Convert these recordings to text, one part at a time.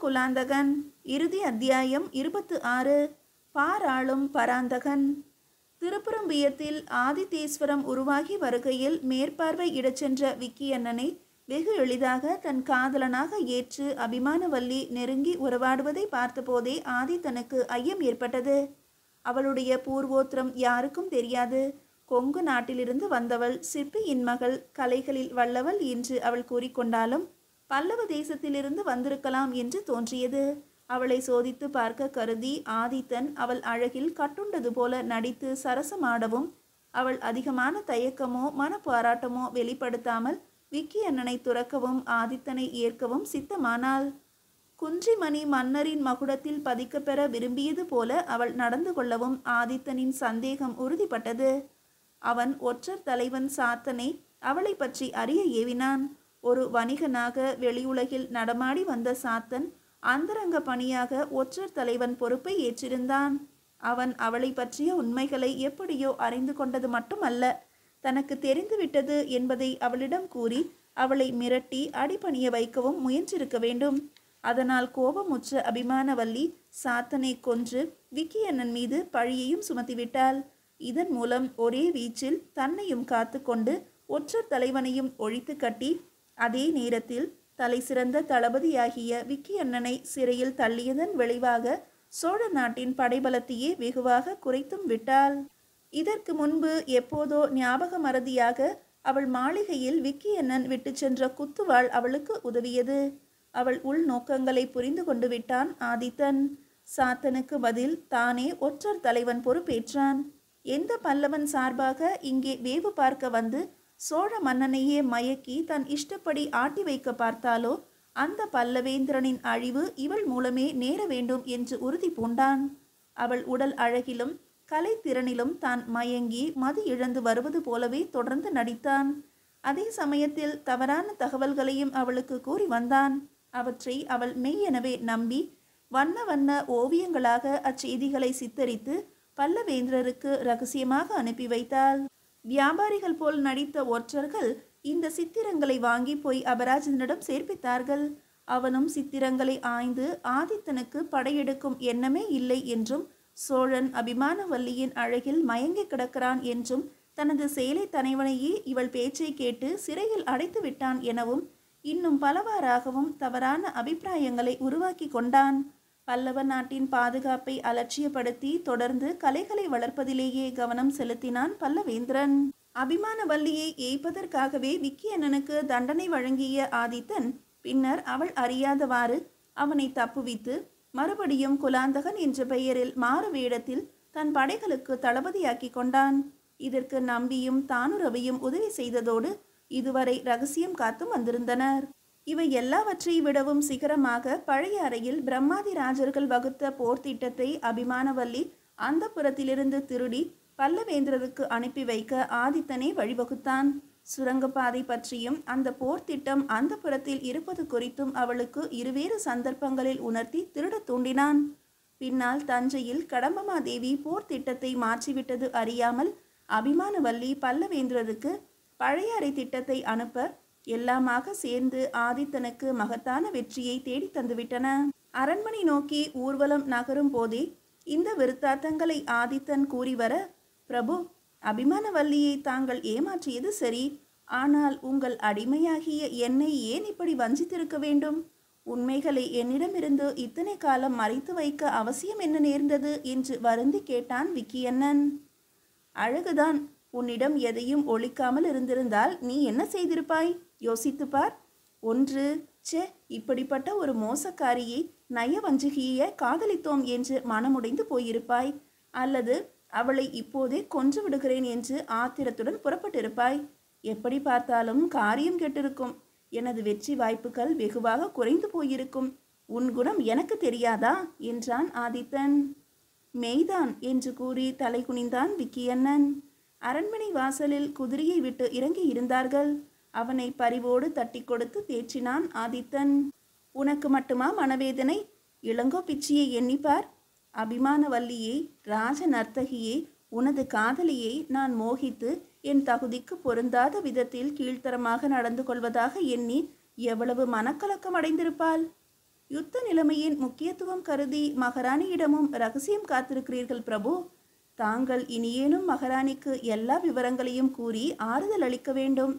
குலாந்தகன். இறுதி அத்தியாயம் 26. பாராளும் பராந்தகன். திருப்புறம்பியத்தில் ஆதித்தேஸ்வரம் உருவாகி வருகையில் மேற்பார்வை இடச் சென்ற விக்கியண்ணனை வெகு எளிதாக தன் காதலனாக ஏற்று அபிமானவல்லி நெருங்கி உறவாடுவதை பார்த்தபோதே ஆதித்தனுக்கு ஐயம் ஏற்பட்டது. அவளுடைய பூர்வோத்திரம் யாருக்கும் தெரியாது. கொங்கு நாட்டிலிருந்து வந்தவள், சிற்பியின் மகள், கலைகளில் வல்லவள் என்று அவள் கூறிக்கொண்டாலும் பல்லவ தேசத்திலிருந்து வந்திருக்கலாம் என்று தோன்றியது. அவளை சோதித்து பார்க்க கருதி ஆதித்தன் அவள் அழகில் கட்டுண்டது போல நடித்து சரசமாடவும், அவள் அதிகமான தயக்கமோ மனப்பாராட்டமோ வெளிப்படுத்தாமல் விக்கி அண்ணனை துறக்கவும் ஆதித்தனை ஏற்கவும் சித்தமானாள். குன்றிமணி மன்னரின் மகுடத்தில் பதிக்கப்பெற விரும்பியது போல அவள் நடந்து கொள்ளவும் ஆதித்தனின் சந்தேகம் உறுதிப்பட்டது. அவன் ஒற்றர் தலைவன் சாத்தனை அவளை பற்றி அறிய ஏவினான். ஒரு வணிகனாக வெளியுலகில் நடமாடி வந்த சாத்தன் அந்தரங்க பணியாக ஒற்றர் தலைவன் பொறுப்பை ஏற்றிருந்தான். அவன் அவளை பற்றிய உண்மைகளை எப்படியோ அறிந்து கொண்டது மட்டுமல்ல, தனக்கு தெரிந்துவிட்டது என்பதை அவளிடம் கூறி அவளை மிரட்டி அடிபணிய வைக்கவும் முயன்றிருக்க வேண்டும். அதனால் கோபமுற்ற அபிமானவல்லி சாத்தனை கொன்று விக்கியண்ணன் மீது பழியையும் சுமத்திவிட்டாள். இதன் மூலம் ஒரே வீச்சில் தன்னையும் காத்து கொண்டு ஒற்றர் தலைவனையும் ஒழித்து கட்டி அதே நேரத்தில் தலை சிறந்த தளபதியாகிய விக்கியண்ணனை சிறையில் தள்ளியதன் விளைவாக சோழ நாட்டின் படைபலத்தையே வெகுவாக குறைத்தும் விட்டாள். இதற்கு முன்பு எப்போதோ ஞாபக மறதியாக அவள் மாளிகையில் விக்கியண்ணன் விட்டு சென்ற குத்துவாள் அவளுக்கு உதவியது. அவள் உள் நோக்கங்களை புரிந்து கொண்டு விட்டான் ஆதித்தன். சாத்தனுக்கு பதில் தானே ஒற்றர் தலைவன் பொறுப்பேற்றான். எந்த பல்லவன் சார்பாக இங்கே வேவு பார்க்க வந்து சோழ மன்னனையே மயக்கி தன் இஷ்டப்படி ஆட்டி வைக்க பார்த்தாலோ அந்த பல்லவேந்திரனின் அழிவு இவள் மூலமே நேர வேண்டும் என்று உறுதி பூண்டான். அவள் உடல் அழகிலும் கலைத்திறனிலும் தான் மயங்கி மது இழந்து வருவது போலவே தொடர்ந்து நடித்தான். அதே சமயத்தில் தவறான தகவல்களையும் அவளுக்கு கூறி வந்தான். அவற்றை அவள் மெய்யெனவே நம்பி வண்ண வண்ண ஓவியங்களாக அச்செய்திகளை சித்தரித்து பல்லவேந்திரருக்கு ரகசியமாக அனுப்பி வைத்தாள். வியாபாரிகள் போல் நடித்த ஒற்றர்கள் இந்த சித்திரங்களை வாங்கி போய் அபராஜனிடம் சேர்ப்பித்தார்கள். அவனும் சித்திரங்களை ஆய்ந்து ஆதித்தனுக்கு படையெடுக்கும் எண்ணமே இல்லை என்றும், சோழன் அபிமானவல்லியின் அழகில் மயங்கி கிடக்கிறான் என்றும், தனது சேலை தலைவனையே இவள் பேச்சை கேட்டு சிறையில் அடைத்து விட்டான் எனவும் இன்னும் பலவாறாகவும் தவறான அபிப்பிராயங்களை உருவாக்கி கொண்டான். பல்லவ நாட்டின் பாதுகாப்பை அலட்சியப்படுத்தி தொடர்ந்து கலைகளை வளர்ப்பதிலேயே கவனம் செலுத்தினான் பல்லவேந்திரன். அபிமானவல்லியை ஏய்ப்பதற்காகவே விக்கியண்ணனுக்கு தண்டனை வழங்கிய ஆதித்தன் பின்னர் அவள் அறியாதவாறு அவனை தப்புவித்து மறுபடியும் குலாந்தகன் என்ற பெயரில் மாறு வேடத்தில் தன் படைகளுக்கு தளபதியாக்கி கொண்டான். இதற்கு நம்பியும் தானுரவியும் உதவி செய்ததோடு இதுவரை ரகசியம் காத்தும் வந்திருந்தனர். இவை எல்லாவற்றை விடவும் சிகரமாக பழைய அறையில் பிரம்மாதி ராஜர்கள் வகுத்த போர் திட்டத்தை அபிமானவல்லி அந்த புறத்திலிருந்து திருடி பல்லவேந்திரருக்கு அனுப்பி வைக்க ஆதித்தனே வழிவகுத்தான். சுரங்கப்பாதை பற்றியும் அந்த போர் திட்டம் அந்த புறத்தில் இருப்பது குறித்தும் அவளுக்கு இருவேறு சந்தர்ப்பங்களில் உணர்த்தி திருட தூண்டினான். பின்னால் தஞ்சையில் கடம்பமாதேவி போர் திட்டத்தை மாற்றிவிட்டது அறியாமல் அபிமானவல்லி பல்லவேந்திரருக்கு பழைய அறை திட்டத்தை அனுப்ப எல்லாமாக சேர்ந்து ஆதித்தனுக்கு மகத்தான வெற்றியை தேடி தந்துவிட்டன. அரண்மனை நோக்கி ஊர்வலம் நகரும் போதே இந்த விருத்தாந்தங்களை ஆதித்தன் கூறி வர, பிரபு, அபிமானவல்லியை தாங்கள் ஏமாற்றியது சரி, ஆனால் உங்கள் அடிமையாகிய என்னை ஏன் இப்படி வஞ்சித்திருக்க வேண்டும்? உண்மைகளை என்னிடமிருந்து இத்தனை காலம் மறைத்து வைக்க அவசியம் என்ன நேர்ந்தது என்று வருந்தி கேட்டான் விக்கியண்ணன். அழகுதான், உன்னிடம் எதையும் ஒழிக்காமல் இருந்திருந்தால் நீ என்ன செய்திருப்பாய்? யோசித்து பார். ஒன்று, இப்படிப்பட்ட ஒரு மோசக்காரியை நயவஞ்சகியை காதலித்தோம் என்று மனமுடைந்து போயிருப்பாய். அல்லது அவளை இப்போதே கொன்று விடுகிறேன் என்று ஆத்திரத்துடன் புறப்பட்டிருப்பாய். எப்படி பார்த்தாலும் காரியம் கெட்டிருக்கும். எனது வெற்றி வாய்ப்புகள் வெகுவாக குறைந்து போயிருக்கும். உன் குணம் எனக்கு தெரியாதா என்றான் ஆதித்தன். மெய்தான் என்று கூறி தலை குனிந்தான் விக்கியண்ணன். அரண்மனை வாசலில் குதிரையை விட்டு இறங்கி இருந்தார்கள். அவனை பரிவோடு தட்டி கொடுத்து தேற்றினான் ஆதித்தன். உனக்கு மட்டுமா மனவேதனை? இளங்கோ பிச்சியை எண்ணிப்பார். அபிமானவல்லியை, ராஜ நர்த்தகியை, உனது காதலியை நான் மோகித்து என் தகுதிக்கு பொருந்தாத விதத்தில் கீழ்த்தரமாக நடந்து கொள்வதாக எண்ணி எவ்வளவு மனக்கலக்கம் அடைந்திருப்பாள். யுத்த நிலைமையின் முக்கியத்துவம் கருதி மகாராணியிடமும் ரகசியம் காத்திருக்கிறீர்கள் பிரபு. தாங்கள் இனியேனும் மகாராணிக்கு எல்லா விவரங்களையும் கூறி ஆறுதல் அளிக்க வேண்டும்.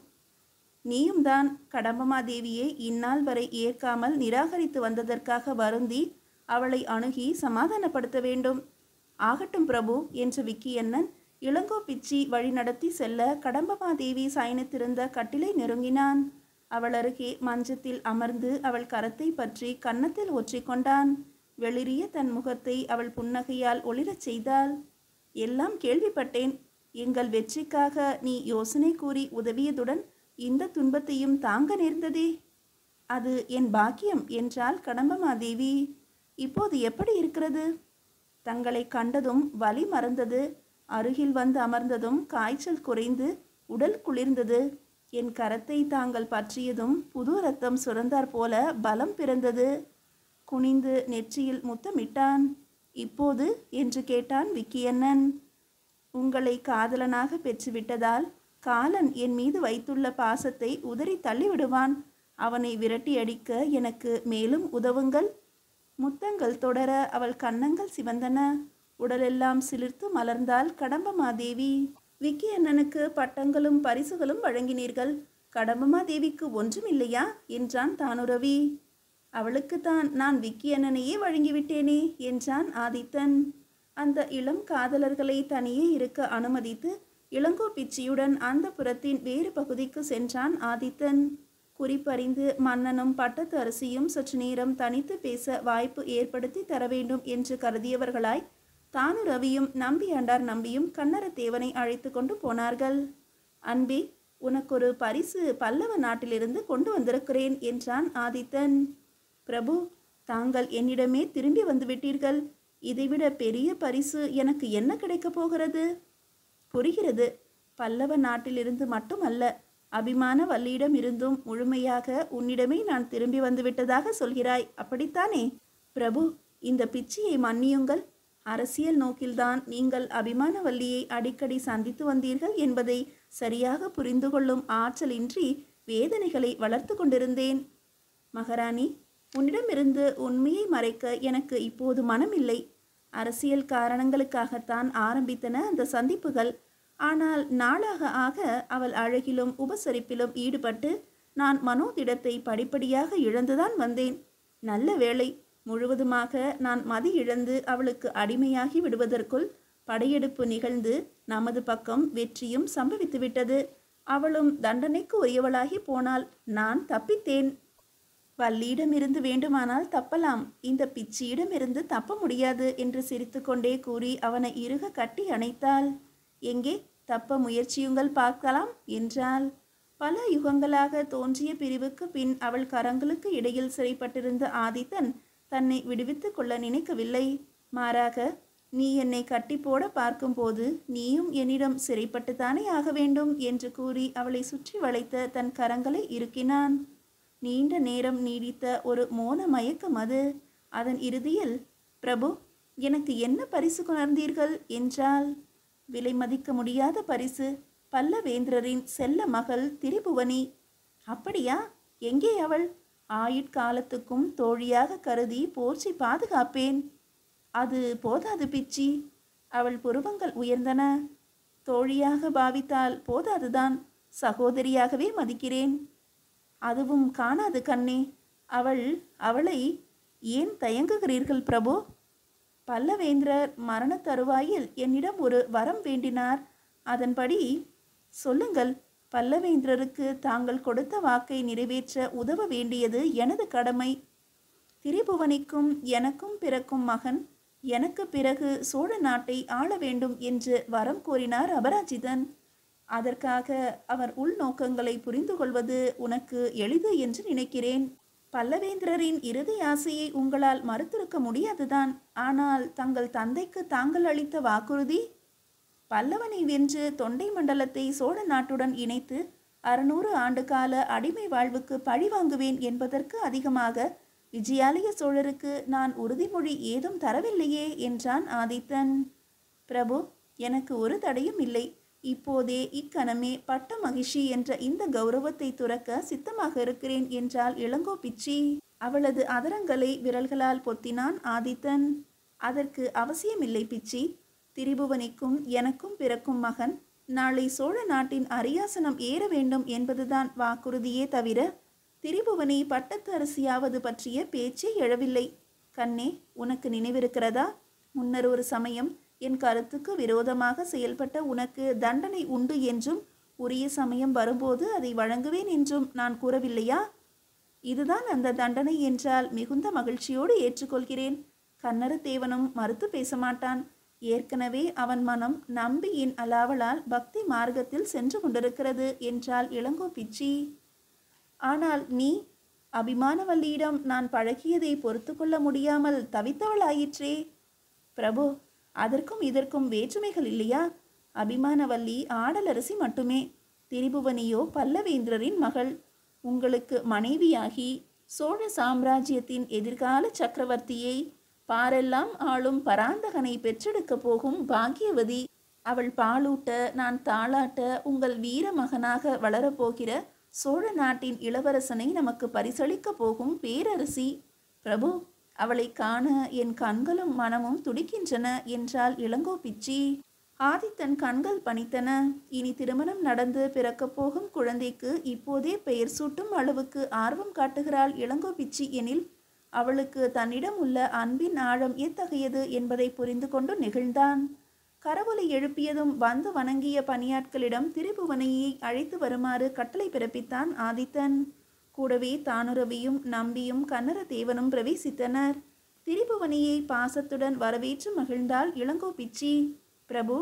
நீயும் தான் கடம்பமாதேவியை இந்நாள் வரை ஏற்காமல் நிராகரித்து வந்ததற்காக வருந்தி அவளை அணுகி சமாதானப்படுத்த வேண்டும். ஆகட்டும் பிரபு என்று விக்கியண்ணன் இளங்கோ பிச்சி வழி நடத்தி செல்ல கடம்பமாதேவி சாய்ந்திருந்த கட்டிலை நெருங்கினான். அவள் அருகே மஞ்சத்தில் அமர்ந்து அவள் கரத்தை பற்றி கன்னத்தில் ஒற்றிக்கொண்டான். வெளிரிய தன் முகத்தை அவள் புன்னகையால் ஒளிரச் செய்தாள். எல்லாம் கேள்விப்பட்டேன். எங்கள் வெற்றிக்காக நீ யோசனை கூறி உதவியதுடன் இந்த துன்பத்தையும் தாங்க நேர்ந்ததே. அது என் பாக்கியம் என்றாள் கடம்பமாதேவி. இப்போது எப்படி இருக்கிறது? தங்களை கண்டதும் வலி மறந்தது. அருகில் வந்து அமர்ந்ததும் காய்ச்சல் குறைந்து உடல் குளிர்ந்தது. என் கரத்தை தாங்கள் பற்றியதும் புது ரத்தம் சுரந்தார் போல பலம் பிறந்தது. குனிந்து நெற்றியில் முத்தமிட்டான். இப்போது என்று கேட்டான் விக்கியண்ணன். உங்களை காதலனாக பெற்றுவிட்டதால் காலன் என் மீது வைத்துள்ள பாசத்தை உதறி தள்ளிவிடுவான். அவனை விரட்டி அடிக்க எனக்கு மேலும் உதவுங்கள். முத்தங்கள் தொடர அவள் கன்னங்கள் சிவந்தன. உடலெல்லாம் சிலிர்த்து மலர்ந்தாள் கடம்பமாதேவி. விக்கியண்ணனுக்கு பட்டங்களும் பரிசுகளும் வழங்கினீர்கள். கடம்பமாதேவிக்கு ஒன்றும் இல்லையா என்றான் தானுரவி. அவளுக்குத்தான் நான் விக்கியண்ணனையே வழங்கிவிட்டேனே என்றான் ஆதித்தன். அந்த இளம் காதலர்களை தனியே இருக்க அனுமதித்து இளங்கோ பிச்சியுடன் அந்த புறத்தின் வேறு பகுதிக்கு சென்றான் ஆதித்தன். குறிப்பறிந்து மன்னனும் பட்டத்து அரசியும் சற்று நேரம் தனித்து பேச வாய்ப்பு ஏற்படுத்தி தர வேண்டும் என்று கருதியவர்களாய் தானுரவியும் நம்பியாண்டார் நம்பியும் கண்ணரத்தேவனை அழைத்து கொண்டு போனார்கள். அன்பே, உனக்கொரு பரிசு பல்லவ நாட்டிலிருந்து கொண்டு வந்திருக்கிறேன் என்றான் ஆதித்தன். பிரபு, தாங்கள் என்னிடமே திரும்பி வந்துவிட்டீர்கள். இதைவிட பெரிய பரிசு எனக்கு என்ன கிடைக்கப் போகிறது? புரிகிறது. பல்லவ நாட்டிலிருந்து மட்டுமல்ல, அபிமான வல்லியிடம் இருந்தும் முழுமையாக உன்னிடமே நான் திரும்பி வந்துவிட்டதாக சொல்கிறாய், அப்படித்தானே? பிரபு, இந்த பிச்சியை மன்னியுங்கள். அரசியல் நோக்கில்தான் நீங்கள் அபிமான வல்லியை அடிக்கடி சந்தித்து வந்தீர்கள் என்பதை சரியாக புரிந்து கொள்ளும் ஆற்றலின்றி வேதனைகளை வளர்த்து கொண்டிருந்தேன். மகாராணி, உன்னிடமிருந்து உண்மையை மறைக்க எனக்கு இப்போது மனமில்லை. அரசியல் காரணங்களுக்காகத்தான் ஆரம்பித்தன அந்த சந்திப்புகள். ஆனால் நாளாக ஆக அவள் அழகிலும் உபசரிப்பிலும் ஈடுபட்டு நான் மனோதிடத்தை படிப்படியாக இழந்துதான் வந்தேன். நல்ல வேளை, முழுவதுமாக நான் மதி இழந்து அவளுக்கு அடிமையாகி விடுவதற்குள் படையெடுப்பு நிகழ்ந்து நமது பக்கம் வெற்றியும் சம்பவித்துவிட்டது. அவளும் தண்டனைக்கு உரியவளாகி போனால் நான் தப்பித்தேன். வள்ளியிடமிருந்து வேண்டுமானால் தப்பலாம், இந்த பிச்சியிடமிருந்து தப்ப முடியாது என்று சிரித்துக்கொண்டே கூறி அவனை இறுக கட்டி அணைத்தாள். எங்கே தப்ப முயற்சியுங்கள் பார்க்கலாம் என்றாள். பல யுகங்களாக தோன்றிய பிரிவுக்கு பின் அவள் கரங்களுக்கு இடையில் சிறைப்பட்டிருந்த ஆதித்தன் தன்னை விடுவித்து கொள்ள நினைக்கவில்லை. மாறாக, நீ என்னை கட்டி போட பார்க்கும்போது நீயும் என்னிடம் சிறைப்பட்டுத்தானே ஆக வேண்டும் என்று கூறி அவளை சுற்றி வளைத்த தன் கரங்களை இறுக்கினான். நீண்ட நேரம் நீடித்த ஒரு மோன மயக்கம் அது. அதன் இறுதியில், பிரபு, எனக்கு என்ன பரிசு கொணர்ந்தீர்கள் என்றாள். விலை மதிக்க முடியாத பரிசு, பல்லவேந்திரரின் செல்ல மகள் திரிபுவனி. அப்படியா? எங்கே அவள்? ஆயுட்காலத்துக்கும் தோழியாக கருதி போற்றி பாதுகாப்பேன். அது போதாது பிச்சி. அவள் புருவங்கள் உயர்ந்தன. தோழியாக பாவித்தால் போதாதுதான், சகோதரியாகவே மதிக்கிறேன். அதுவும் காணாது கண்ணே. அவளை ஏன் தயங்குகிறீர்கள் பிரபு? பல்லவேந்திரர் மரண தருவாயில் என்னிடம் ஒரு வரம் வேண்டினார். அதன்படி சொல்லுங்கள். பல்லவேந்திரருக்கு தாங்கள் கொடுத்த வாக்கை நிறைவேற்ற உதவ வேண்டியது எனது கடமை. திரிபுவனிக்கும் எனக்கும் பிறக்கும் மகன் எனக்கு பிறகு சோழ நாட்டை ஆள வேண்டும் என்று வரம் கோரினார் அபராஜிதன். அதற்காக அவர் உள்நோக்கங்களை புரிந்து கொள்வது உனக்கு எளிது என்று நினைக்கிறேன். பல்லவேந்திரரின் இறுதி ஆசையை உங்களால் மறுத்திருக்க முடியாதுதான். ஆனால் தங்கள் தந்தைக்கு தாங்கள் அளித்த வாக்குறுதி? பல்லவனை வென்று தொண்டை மண்டலத்தை சோழ நாட்டுடன் இணைத்து 600 ஆண்டு கால அடிமை வாழ்வுக்கு பழி வாங்குவேன் என்பதற்கு அதிகமாக விஜயாலய சோழருக்கு நான் உறுதிமொழி ஏதும் தரவில்லையே என்றான் ஆதித்தன். பிரபு, எனக்கு ஒரு தடையும் இல்லை. இப்போதே இக்கணமே பட்ட மகிழ்ச்சி என்ற இந்த கௌரவத்தை துறக்க சித்தமாக இருக்கிறேன் என்றால் இளங்கோ பிச்சி. அவளது அதரங்களை விரல்களால் பொத்தினான் ஆதித்தன். அதற்கு அவசியமில்லை பிச்சி. திரிபுவனிக்கும் எனக்கும் பிறக்கும் மகன் நாளை சோழ நாட்டின் அரியாசனம் ஏற வேண்டும் என்பதுதான் வாக்குறுதியே தவிர திரிபுவனி பட்டத்து அரசியாவது பற்றிய பேச்சே எழவில்லை. கண்ணே, உனக்கு நினைவிருக்கிறதா? முன்னர் ஒரு சமயம் என் கருத்துக்கு விரோதமாக செயல்பட்ட உனக்கு தண்டனை உண்டு என்றும் உரிய சமயம் வரும்போது அதை வழங்குவேன் என்றும் நான் கூறவில்லையா? இதுதான் அந்த தண்டனை என்றால் மிகுந்த மகிழ்ச்சியோடு ஏற்றுக்கொள்கிறேன். கன்னரதேவனும் மறுத்து பேச மாட்டான். ஏற்கனவே அவன் மனம் நம்பியின் அலாவலால் பக்தி மார்க்கத்தில் சென்று கொண்டிருக்கிறது என்றால் இளங்கோ பிச்சி. ஆனால் நீ? அபிமானவல்லியிடம் நான் பழகியதை பொறுத்து கொள்ள முடியாமல் தவித்தவளாயிற்றே. பிரபு, அதற்கும் இதற்கும் வேற்றுமைகள் இல்லையா? அபிமானவல்லி ஆடலரசி மட்டுமே. திரிபுவனியோ பல்லவேந்திரரின் மகள். உங்களுக்கு மனைவியாகி சோழ சாம்ராஜ்யத்தின் எதிர்கால சக்கரவர்த்தியை, பாரெல்லாம் ஆளும் பராந்தகனை பெற்றெடுக்க போகும் பாக்கியவதி. அவள் பாலூட்ட நான் தாளாட்ட உங்கள் வீர மகனாக வளரப்போகிற சோழ நாட்டின் இளவரசனை நமக்கு பரிசளிக்க போகும் பேரரசி. பிரபு, அவளை காண என் கண்களும் மனமும் துடிக்கின்றன என்றால் இளங்கோ பிச்சி. ஆதித்தன் கண்கள் பனித்தன. இனி திருமணம் நடந்து பிறக்கப் போகும் குழந்தைக்கு இப்போதே பெயர் சூட்டும் அளவுக்கு ஆர்வம் காட்டுகிறாள் இளங்கோ பிச்சி எனில் அவளுக்கு தன்னிடம் உள்ள அன்பின் ஆழம் எத்தகையது என்பதை புரிந்து கொண்டு நெகிழ்ந்தான். கரவொலி எழுப்பியதும் வந்து வணங்கிய பணியாட்களிடம் திரிபுவனையை அழைத்து வருமாறு கட்டளை பிறப்பித்தான் ஆதித்தன். கூடவே தானுரவியும் நம்பியும் கன்னரதேவனும் பிரவேசித்தனர். திரிபுவனியை பாசத்துடன் வரவேற்று மகிழ்ந்தாள் இளங்கோ பிச்சி. பிரபு,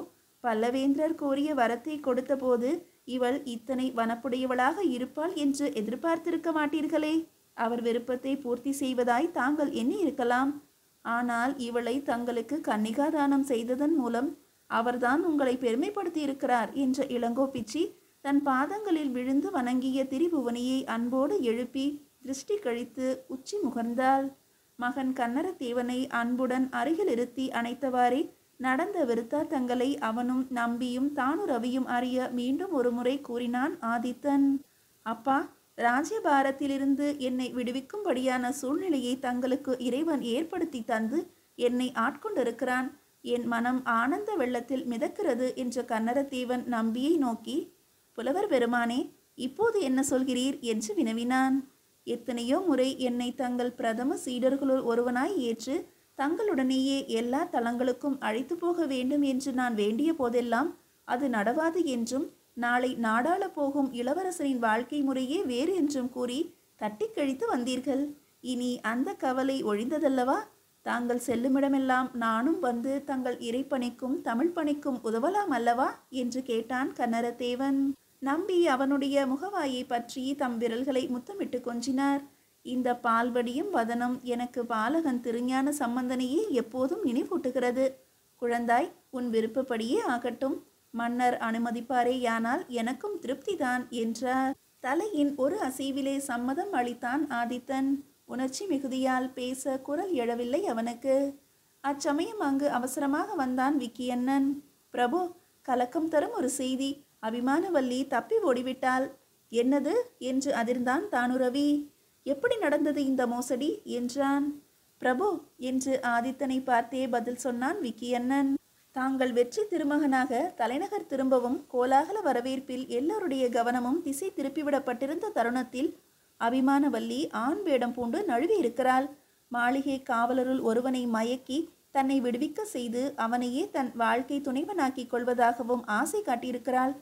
பல்லவேந்திரர் கோரிய வரத்தை கொடுத்தபோது இவள் இத்தனை வனப்புடையவளாக இருப்பாள் என்று எதிர்பார்த்திருக்க மாட்டீர்களே. அவர் விருப்பத்தை பூர்த்தி செய்வதாய் தாங்கள் எண்ணி இருக்கலாம். ஆனால் இவளை தங்களுக்கு கன்னிகாதானம் செய்ததன் மூலம் அவர்தான் உங்களை பெருமைப்படுத்தி இருக்கிறார் என்ற இளங்கோ பிச்சி தன் பாதங்களில் விழுந்து வணங்கிய திரிபுவனியை அன்போடு எழுப்பி திருஷ்டி கழித்து உச்சி முகர்ந்தாள். மகன் கன்னரதேவனை அன்புடன் அருகில் இருத்தி அணைத்தவாறே நடந்த விருத்தாந்தங்களை அவனும் நம்பியும் தானுரவியும் அறிய மீண்டும் ஒரு முறை கூறினான் ஆதித்தன். அப்பா, ராஜ்யபாரத்திலிருந்து என்னை விடுவிக்கும்படியான சூழ்நிலையை தங்களுக்கு இறைவன் ஏற்படுத்தி தந்து என்னை ஆட்கொண்டிருக்கிறான். என் மனம் ஆனந்த வெள்ளத்தில் மிதக்கிறது என்ற கன்னரதேவன் நம்பியை நோக்கி, புலவர் பெருமானே, இப்போது என்ன சொல்கிறீர் என்று வினவினான். எத்தனையோ முறை என்னை தங்கள் பிரதம சீடர்களுள் ஒருவனாய் ஏற்று தங்களுடனேயே எல்லா தலங்களுக்கும் அழைத்து போக வேண்டும் என்று நான் வேண்டிய போதெல்லாம் அது நடவாது என்றும் நாளை நாடாள போகும் இளவரசரின் வாழ்க்கை முறையே வேறு என்றும் கூறி தட்டி கழித்து வந்தீர்கள். இனி அந்த கவலை ஒழிந்ததல்லவா? தாங்கள் செல்லுமிடமெல்லாம் நானும் வந்து தங்கள் இறைப்பணிக்கும் தமிழ் பணிக்கும் உதவலாம் அல்லவா என்று கேட்டான் கன்னரதேவன். நம்பி அவனுடைய முகவாயை பற்றி தம் விரல்களை முத்தமிட்டு கொஞ்சினார். இந்த பால்வடியும் வதனம் எனக்கு பாலகன் திருஞான சம்பந்தனையே எப்போதும் நினைவூட்டுகிறது. குழந்தாய், உன் விருப்பப்படியே ஆகட்டும். மன்னர் அனுமதிப்பாரேயானால் எனக்கும் திருப்திதான் என்றார். தலையின் ஒரு அசைவிலே சம்மதம் அளித்தான் ஆதித்தன். உணர்ச்சி மிகுதியால் பேச குரல் எழவில்லை அவனுக்கு. அச்சமயம் அங்கு அவசரமாக வந்தான் விக்கியண்ணன். பிரபு, கலக்கம் தரும் ஒரு செய்தி. அபிமானவல்லி தப்பி ஓடிவிட்டாள். என்னது என்று அதிர்ந்தான் தானுரவி. எப்படி நடந்தது இந்த மோசடி என்றான். பிரபு என்று ஆதித்தனை பார்த்தே பதில் சொன்னான் விக்கியண்ணன். தாங்கள் வெற்றி திருமகனாக தலைநகர் திரும்பவும் கோலாகல வரவேற்பில் எல்லோருடைய கவனமும் திசை திருப்பிவிடப்பட்டிருந்த தருணத்தில் அபிமானவல்லி ஆண் வேடம் பூண்டு நழுவி இருக்கிறாள். மாளிகை காவலருள் ஒருவனை மயக்கி தன்னை விடுவிக்க செய்து அவனையே தன் வாழ்க்கை துணைவனாக்கி கொள்வதாகவும் ஆசை காட்டியிருக்கிறாள்.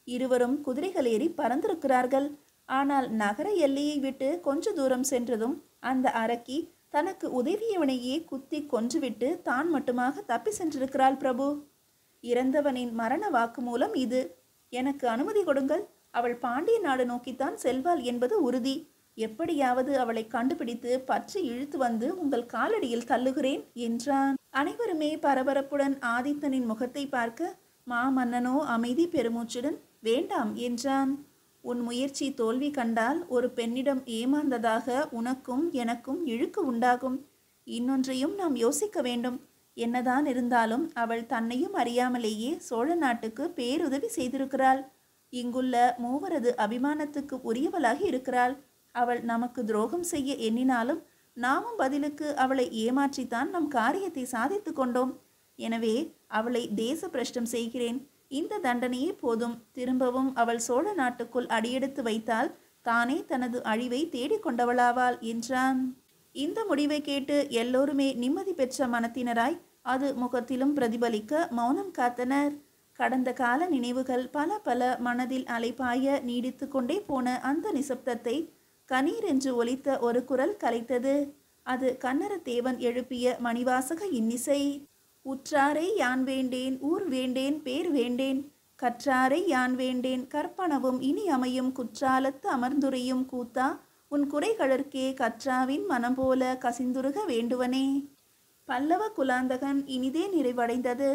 இருவரும் குதிரைகள் ஏறி பறந்திருக்கிறார்கள். ஆனால் நகர எல்லையை விட்டு கொஞ்ச தூரம் சென்றதும் அந்த அரக்கி தனக்கு உதவியவனையே குத்தி கொன்றுவிட்டு தான் மட்டுமாக தப்பி சென்றிருக்கிறாள். பிரபு, இறந்தவனின் மரண வாக்குமூலம் இது. எனக்கு அனுமதி கொடுங்கள். அவள் பாண்டிய நாடு நோக்கித்தான் செல்வாள் என்பது உறுதி. எப்படியாவது அவளை கண்டுபிடித்து பற்றி இழுத்து வந்து உங்கள் காலடியில் தள்ளுகிறேன் என்றான். அனைவருமே பரபரப்புடன் ஆதித்தனின் முகத்தை பார்க்க மாமன்னனோ அமைதி பெருமூச்சுடன் வேண்டாம் என்றான். உன் முயற்சி தோல்வி கண்டால் ஒரு பெண்ணிடம் ஏமாந்ததாக உனக்கும் எனக்கும் இழுக்கு உண்டாகும். இன்னொன்றையும் நாம் யோசிக்க வேண்டும். என்னதான் இருந்தாலும் அவள் தன்னையும் அறியாமலேயே சோழ நாட்டுக்கு பேருதவி செய்திருக்கிறாள். இங்குள்ள மூவரது அபிமானத்துக்கு உரியவளாகி இருக்கிறாள். அவள் நமக்கு துரோகம் செய்ய எண்ணினாலும் நாமும் பதிலுக்கு அவளை ஏமாற்றித்தான் நம் காரியத்தை சாதித்து கொண்டோம். எனவே அவளை தேச பிரஷ்டம் செய்கிறேன். இந்த தண்டனையே போதும். திரும்பவும் அவள் சோழ நாட்டுக்குள் அடியெடுத்து வைத்தால் தானே தனது அழிவை தேடிக்கொண்டவளாவாள் என்றான். இந்த முடிவை கேட்டு எல்லோருமே நிம்மதி பெற்ற மனத்தினராய் அது முகத்திலும் பிரதிபலிக்க மௌனம் காத்தனர். கடந்த கால நினைவுகள் பல பல மனதில் அலைபாய நீடித்து கொண்டே போன அந்த நிசப்தத்தை கணீர் என்று ஒலித்த ஒரு குரல் கலைத்தது. அது கன்னரத்தேவன் எழுப்பிய மணிவாசக இன்னிசை. உற்றாரை யான் வேண்டேன், ஊர் வேண்டேன், பேர் வேண்டேன். கற்றாரை யான் வேண்டேன், கற்பனவும் இனி அமையும் குற்றாலத்து அமர்ந்துரையும் கூத்தா, உன் குறைகளற்கே கற்றாவின் மனம் போல கசிந்துருக வேண்டுவனே. பல்லவ குலாந்தகன் இனிதே நிறைவடைந்தது.